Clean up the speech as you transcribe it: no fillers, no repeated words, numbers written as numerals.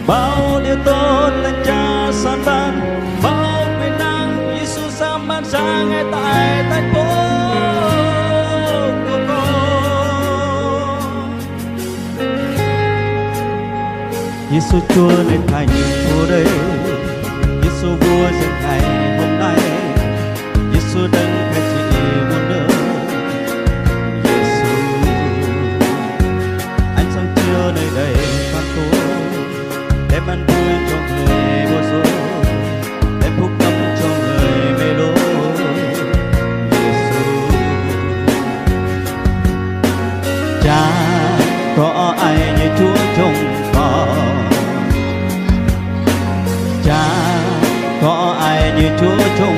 bao điều tốt lên Cha san ban, bao quyền năng Giêsu san ban ra ngay tại thành phố của con. Giêsu Chúa nên thành phố đây, Giêsu vua dân ngày hôm nay, Giêsu đấng cai trị muôn đời. Giêsu ánh sáng chiếu nơi đây con tôi, đem an vui cho người vô số, đem phúc âm cho người mê lối. Giêsu Cha có ai như Chúa trong con, Cha có ai như Chúa trong